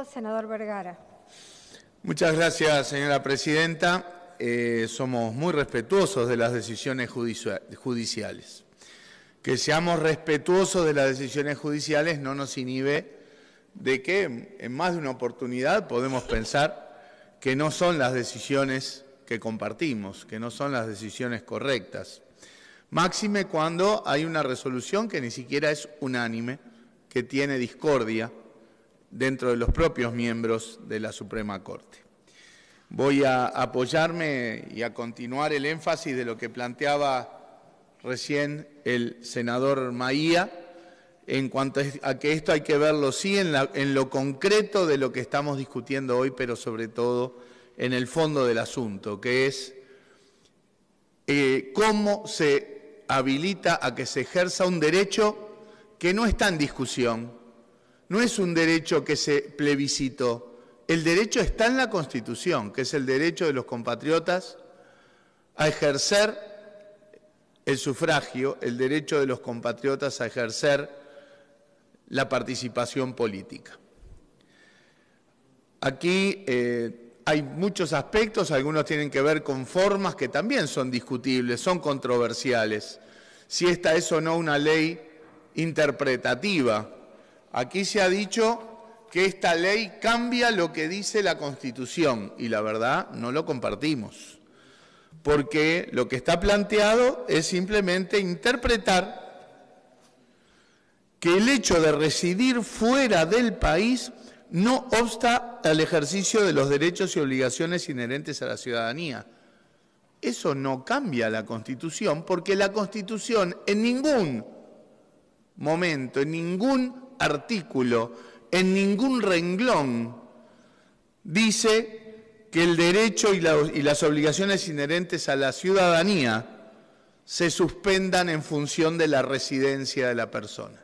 Senador Vergara. Muchas gracias, señora presidenta. Somos muy respetuosos de las decisiones judiciales. Que seamos respetuosos de las decisiones judiciales no nos inhibe de que en más de una oportunidad podemos pensar que no son las decisiones que compartimos, que no son las decisiones correctas. Máxime cuando hay una resolución que ni siquiera es unánime, que tiene discordia dentro de los propios miembros de la Suprema Corte. Voy a apoyarme y a continuar el énfasis de lo que planteaba recién el senador Maía, en cuanto a que esto hay que verlo sí en lo concreto de lo que estamos discutiendo hoy, pero sobre todo en el fondo del asunto, que es cómo se habilita a que se ejerza un derecho que no está en discusión. No es un derecho que se plebiscitó, el derecho está en la Constitución, que es el derecho de los compatriotas a ejercer el sufragio, el derecho de los compatriotas a ejercer la participación política. Aquí hay muchos aspectos, algunos tienen que ver con formas que también son discutibles, son controversiales. Si esta es o no una ley interpretativa. Aquí se ha dicho que esta ley cambia lo que dice la Constitución y la verdad no lo compartimos, porque lo que está planteado es simplemente interpretar que el hecho de residir fuera del país no obsta al ejercicio de los derechos y obligaciones inherentes a la ciudadanía. Eso no cambia la Constitución, porque la Constitución en ningún momento, en ningún artículo, en ningún renglón, dice que el derecho y las obligaciones inherentes a la ciudadanía se suspendan en función de la residencia de la persona.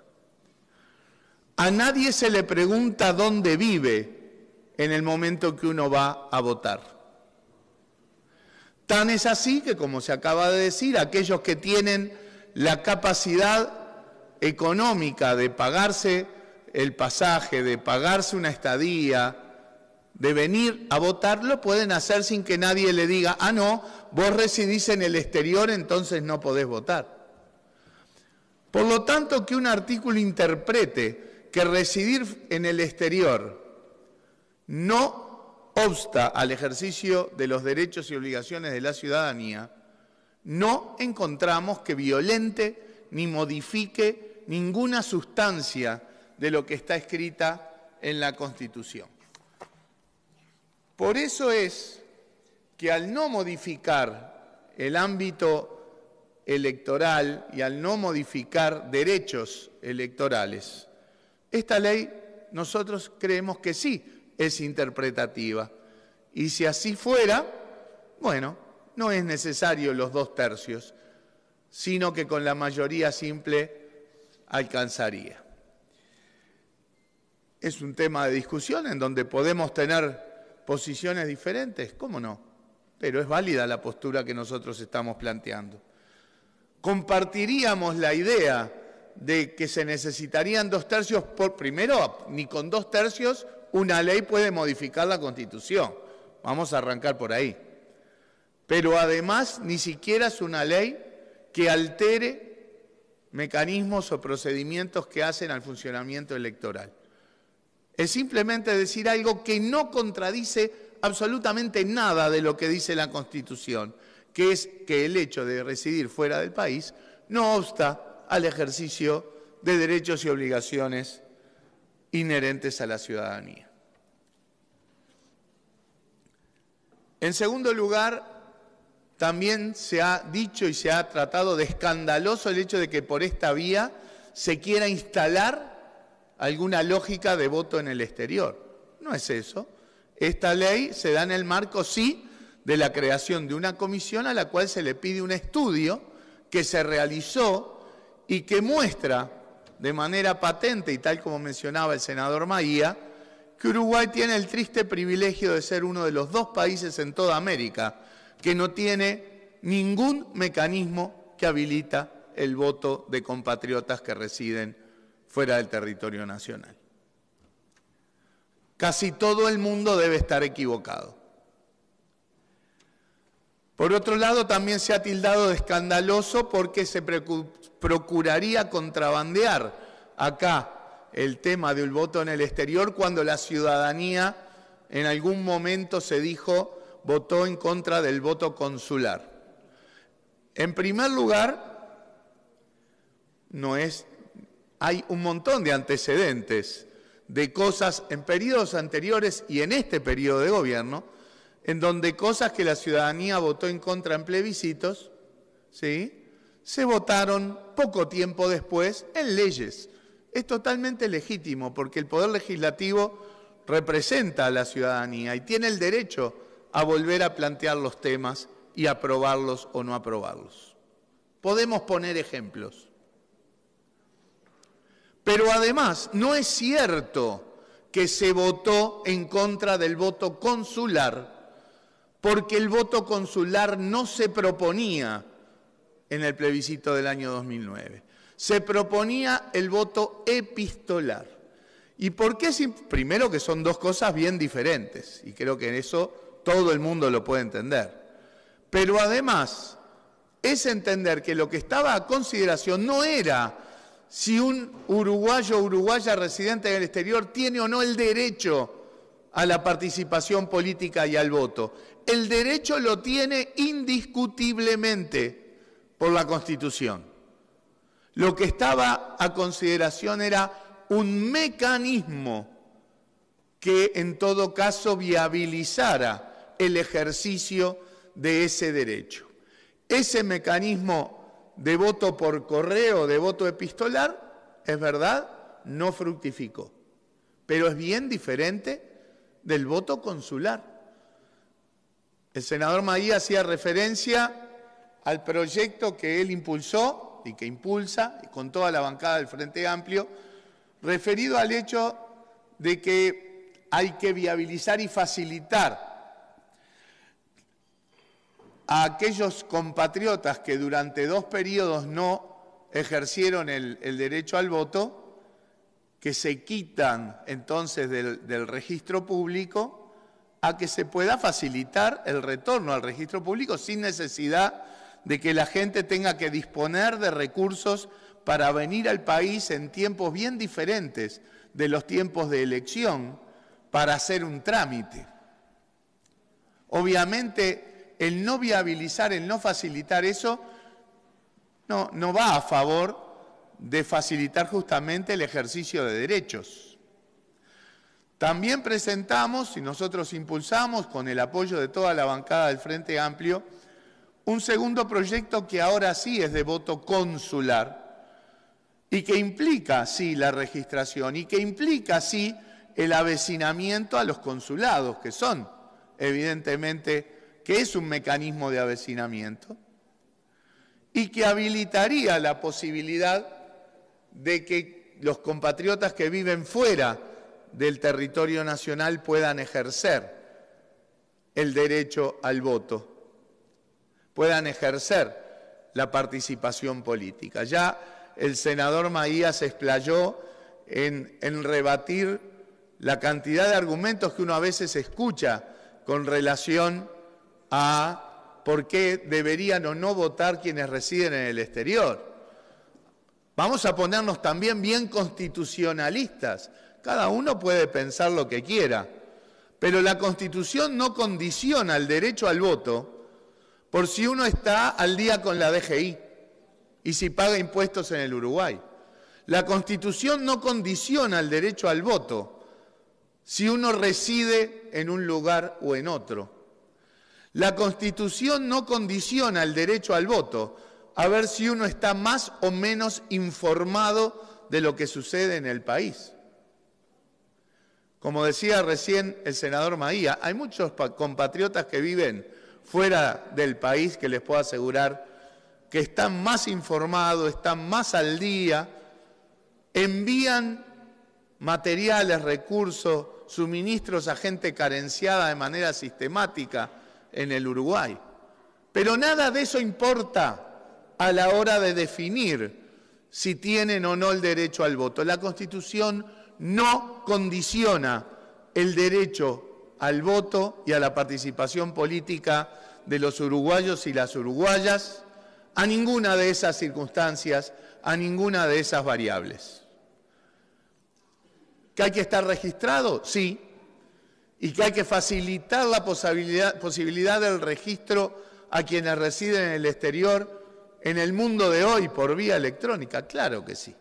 A nadie se le pregunta dónde vive en el momento que uno va a votar. Tan es así que, como se acaba de decir, aquellos que tienen la capacidad económica de pagarse el pasaje, de pagarse una estadía, de venir a votar, lo pueden hacer sin que nadie le diga, ah, no, vos residís en el exterior, entonces no podés votar. Por lo tanto, que un artículo interprete que residir en el exterior no obsta al ejercicio de los derechos y obligaciones de la ciudadanía, no encontramos que violente ni modifique ninguna sustancia de lo que está escrita en la Constitución. Por eso es que al no modificar el ámbito electoral y al no modificar derechos electorales, esta ley nosotros creemos que sí es interpretativa. Y si así fuera, bueno, no es necesario los 2/3, sino que con la mayoría simple alcanzaría. ¿Es un tema de discusión en donde podemos tener posiciones diferentes? ¿Cómo no? Pero es válida la postura que nosotros estamos planteando. Compartiríamos la idea de que se necesitarían 2/3 primero, ni con 2/3 una ley puede modificar la Constitución. Vamos a arrancar por ahí. Pero además ni siquiera es una ley que altere mecanismos o procedimientos que hacen al funcionamiento electoral. Es simplemente decir algo que no contradice absolutamente nada de lo que dice la Constitución, que es que el hecho de residir fuera del país no obsta al ejercicio de derechos y obligaciones inherentes a la ciudadanía. En segundo lugar, también se ha dicho y se ha tratado de escandaloso el hecho de que por esta vía se quiera instalar alguna lógica de voto en el exterior. No es eso. Esta ley se da en el marco, sí, de la creación de una comisión a la cual se le pide un estudio que se realizó y que muestra de manera patente, y tal como mencionaba el senador Maía, que Uruguay tiene el triste privilegio de ser uno de los 2 países en toda América que no tiene ningún mecanismo que habilita el voto de compatriotas que residen fuera del territorio nacional. Casi todo el mundo debe estar equivocado. Por otro lado, también se ha tildado de escandaloso porque se procuraría contrabandear acá el tema del voto en el exterior cuando la ciudadanía en algún momento se dijo votó en contra del voto consular. En primer lugar, hay un montón de antecedentes de cosas en periodos anteriores y en este periodo de gobierno, en donde cosas que la ciudadanía votó en contra en plebiscitos, ¿sí?, se votaron poco tiempo después en leyes. Es totalmente legítimo porque el Poder Legislativo representa a la ciudadanía y tiene el derecho a volver a plantear los temas y aprobarlos o no aprobarlos. Podemos poner ejemplos. Pero además, no es cierto que se votó en contra del voto consular, porque el voto consular no se proponía en el plebiscito del año 2009. Se proponía el voto epistolar. ¿Y por qué? Primero que son dos cosas bien diferentes, y creo que en eso todo el mundo lo puede entender. Pero además, es entender que lo que estaba a consideración no era si un uruguayo o uruguaya residente en el exterior tiene o no el derecho a la participación política y al voto. El derecho lo tiene indiscutiblemente por la Constitución. Lo que estaba a consideración era un mecanismo que en todo caso viabilizara el ejercicio de ese derecho. Ese mecanismo de voto por correo, de voto epistolar, es verdad, no fructificó, pero es bien diferente del voto consular. El senador Maía hacía referencia al proyecto que él impulsó y que impulsa, y con toda la bancada del Frente Amplio, referido al hecho de que hay que viabilizar y facilitar a aquellos compatriotas que durante 2 periodos no ejercieron el derecho al voto, que se quitan entonces del registro público, a que se pueda facilitar el retorno al registro público sin necesidad de que la gente tenga que disponer de recursos para venir al país en tiempos bien diferentes de los tiempos de elección para hacer un trámite. Obviamente, el no viabilizar, el no facilitar eso, no va a favor de facilitar justamente el ejercicio de derechos. También presentamos, y nosotros impulsamos con el apoyo de toda la bancada del Frente Amplio, un segundo proyecto que ahora sí es de voto consular y que implica, sí, la registración y que implica, sí, el avecinamiento a los consulados, que son, evidentemente, que es un mecanismo de avecinamiento y que habilitaría la posibilidad de que los compatriotas que viven fuera del territorio nacional puedan ejercer el derecho al voto, puedan ejercer la participación política. Ya el senador Maía se explayó en rebatir la cantidad de argumentos que uno a veces escucha con relación a por qué deberían o no votar quienes residen en el exterior. Vamos a ponernos también bien constitucionalistas. Cada uno puede pensar lo que quiera, pero la Constitución no condiciona el derecho al voto por si uno está al día con la DGI y si paga impuestos en el Uruguay. La Constitución no condiciona el derecho al voto si uno reside en un lugar o en otro. La Constitución no condiciona el derecho al voto a ver si uno está más o menos informado de lo que sucede en el país. Como decía recién el senador Maía, hay muchos compatriotas que viven fuera del país que les puedo asegurar que están más informados, están más al día, envían materiales, recursos, suministros a gente carenciada de manera sistemática en el Uruguay. Pero nada de eso importa a la hora de definir si tienen o no el derecho al voto. La Constitución no condiciona el derecho al voto y a la participación política de los uruguayos y las uruguayas a ninguna de esas circunstancias, a ninguna de esas variables. ¿Que hay que estar registrado? Sí. Y que hay que facilitar la posibilidad del registro a quienes residen en el exterior, en el mundo de hoy, por vía electrónica. Claro que sí.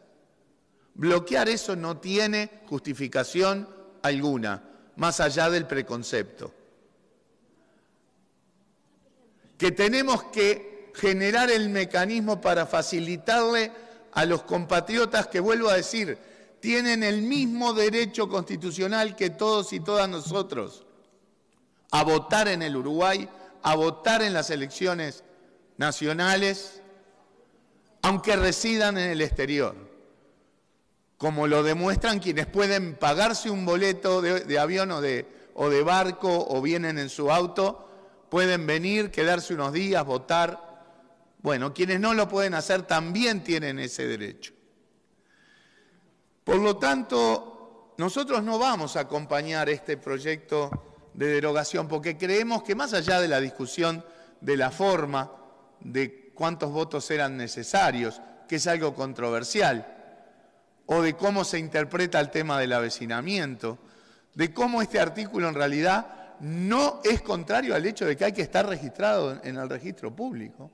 Bloquear eso no tiene justificación alguna, más allá del preconcepto. Que tenemos que generar el mecanismo para facilitarle a los compatriotas que, vuelvo a decir, tienen el mismo derecho constitucional que todos y todas nosotros a votar en el Uruguay, a votar en las elecciones nacionales, aunque residan en el exterior, como lo demuestran quienes pueden pagarse un boleto de avión o de barco o vienen en su auto, pueden venir, quedarse unos días, votar. Bueno, quienes no lo pueden hacer también tienen ese derecho. Por lo tanto, nosotros no vamos a acompañar este proyecto de derogación porque creemos que más allá de la discusión de la forma, de cuántos votos eran necesarios, que es algo controversial, o de cómo se interpreta el tema del avecinamiento, de cómo este artículo en realidad no es contrario al hecho de que hay que estar registrado en el registro público.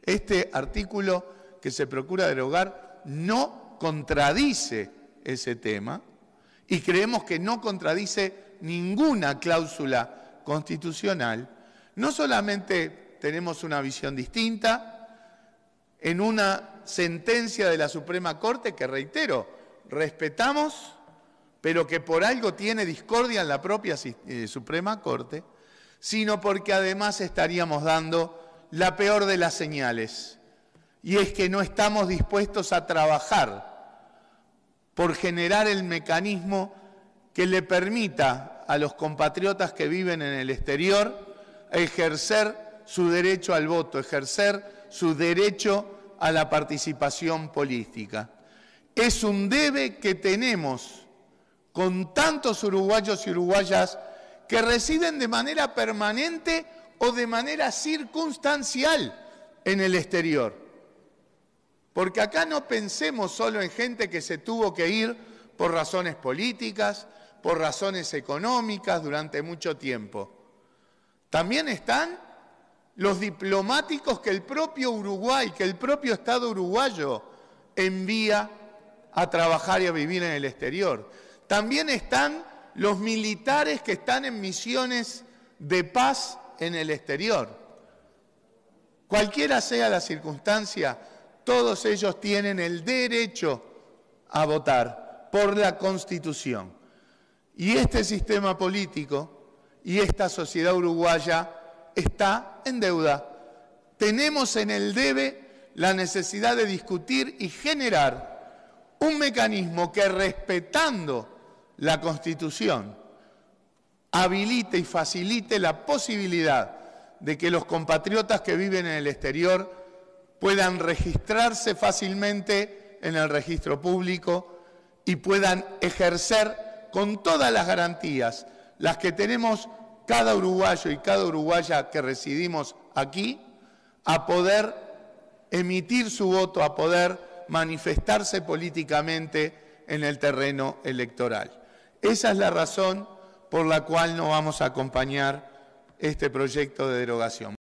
Este artículo que se procura derogar no contradice ese tema y creemos que no contradice ninguna cláusula constitucional. No solamente tenemos una visión distinta, en una sentencia de la Suprema Corte que, reitero, respetamos, pero que por algo tiene discordia en la propia Suprema Corte, sino porque además estaríamos dando la peor de las señales, y es que no estamos dispuestos a trabajar por generar el mecanismo que le permita a los compatriotas que viven en el exterior ejercer su derecho al voto, ejercer su derecho a la participación política. Es un debe que tenemos con tantos uruguayos y uruguayas que residen de manera permanente o de manera circunstancial en el exterior. Porque acá no pensemos solo en gente que se tuvo que ir por razones políticas, por razones económicas durante mucho tiempo. También están los diplomáticos que el propio Uruguay, que el propio Estado uruguayo envía a trabajar y a vivir en el exterior. También están los militares que están en misiones de paz en el exterior. Cualquiera sea la circunstancia, todos ellos tienen el derecho a votar por la Constitución. Y este sistema político y esta sociedad uruguaya está en deuda. Tenemos en el debe la necesidad de discutir y generar un mecanismo que, respetando la Constitución, habilite y facilite la posibilidad de que los compatriotas que viven en el exterior puedan registrarse fácilmente en el registro público y puedan ejercer con todas las garantías, las que tenemos cada uruguayo y cada uruguaya que residimos aquí, a poder emitir su voto, a poder manifestarse políticamente en el terreno electoral. Esa es la razón por la cual no vamos a acompañar este proyecto de derogación.